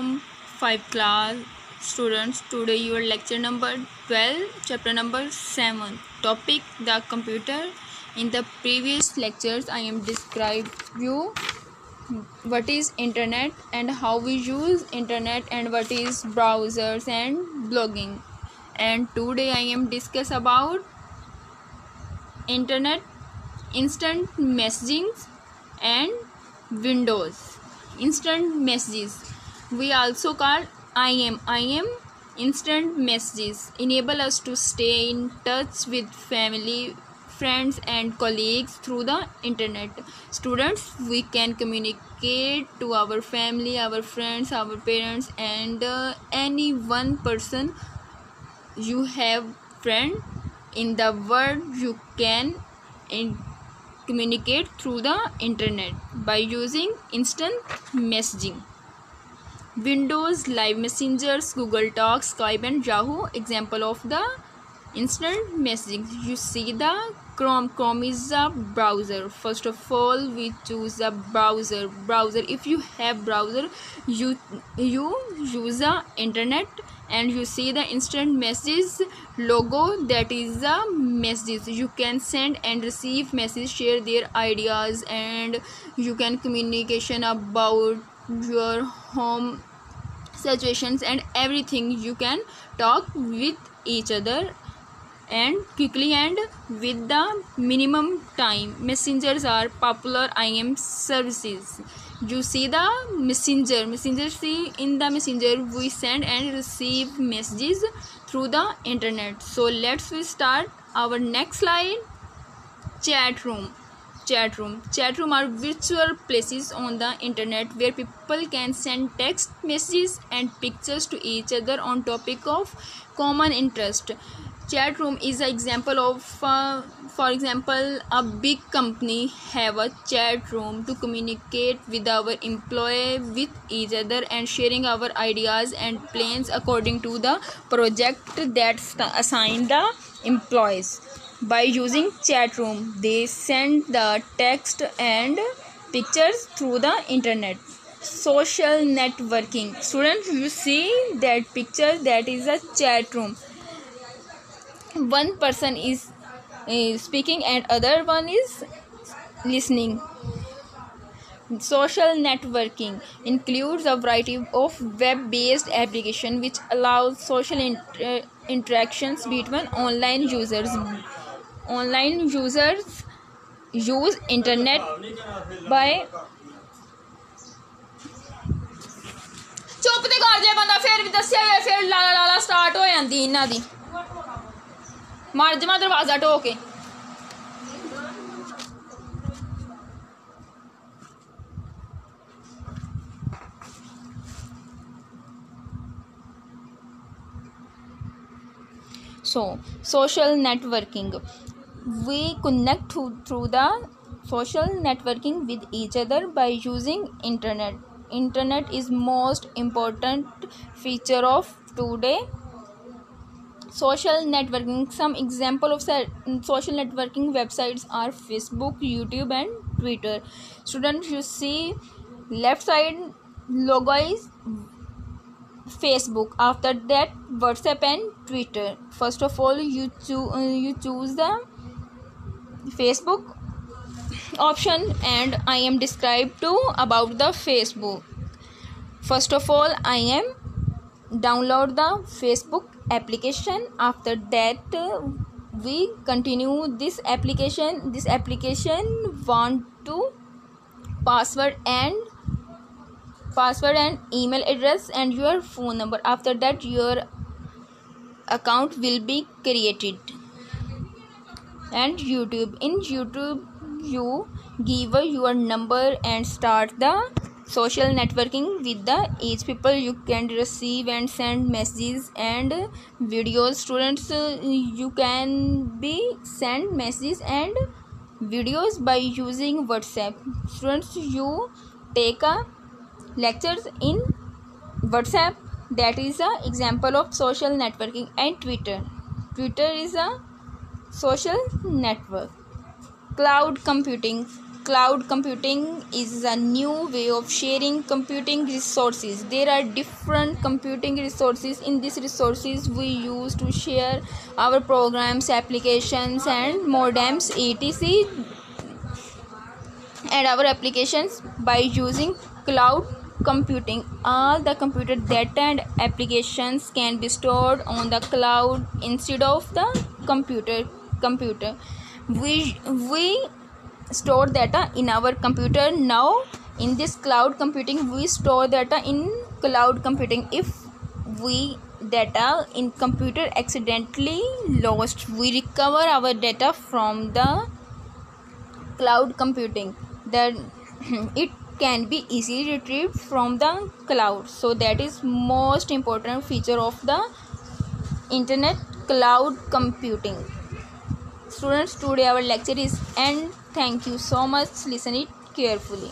from 5 class students. Today your lecture number 12, chapter number 7, topic the computer. In the previous lectures I am described you what is internet and how we use internet and what is browsers and blogging, and today I am discuss about internet, instant messaging and Windows. Instant messages, we also call IM instant messages, enable us to stay in touch with family, friends and colleagues through the internet. Students, we can communicate to our family, our friends, our parents and any one person you have friend in the world. You can communicate through the internet by using instant messaging. Windows, Live Messengers, Google Talks, Skype and Yahoo example of the instant messaging. You see the Chrome is a browser. First of all we choose a browser. If you have browser, you use the internet and you see the instant messages logo, that is the messages. You can send and receive messages, share their ideas and you can communication about your home situations and everything. You can talk with each other and quickly and with the minimum time. Messengers are popular IM services. You see the messenger, see in the messenger we send and receive messages through the internet. So let's we start our next slide. Chat room are virtual places on the internet where people can send text messages and pictures to each other on topic of common interest. Chat room is an example of for example, a big company have a chat room to communicate with our employee with each other and sharing our ideas and plans according to the project that assign the employees. By using chat room, they send the text and pictures through the internet. Social networking. Students, you see that picture, that is a chat room. One person is speaking and other one is listening. Social networking includes a variety of web-based applications which allows social interactions between online users. Online users use internet by चुप ते कर जे बंदा फिर भी दस्या गया फिर लाला start हो जाती इन्हां दी मार जमा दरवाजा ढो के. So social networking, we connect through the social networking with each other by using internet. Internet is most important feature of today social networking. Some example of social networking websites are Facebook, YouTube and Twitter. Students, you see left side logo is Facebook, after that WhatsApp and Twitter. First of all you choose the Facebook option and I am described to about the Facebook. First of all I am download the Facebook application. After that we continue this application want to password and email address and your phone number. After that your account will be created. And YouTube, in YouTube you give your number and start the social networking with the each people. You can receive and send messages and videos. Students, you can be send messages and videos by using WhatsApp. Students, you take a lectures in WhatsApp, that is a example of social networking. And Twitter is a social network. Cloud computing, Cloud computing is a new way of sharing computing resources. There are different computing resources. In these resources we use to share our programs, applications and modems etc and our applications by using cloud computing. All the computer data and applications can be stored on the cloud instead of the computer. We store data in our computer. Now in this cloud computing we store data in cloud computing. If we data in computer accidentally lost, we recover our data from the cloud computing. Then it can be easily retrieved from the cloud. So that is most important feature of the internet, cloud computing. Students, today our lecture is end. Thank you so much. Listen it carefully.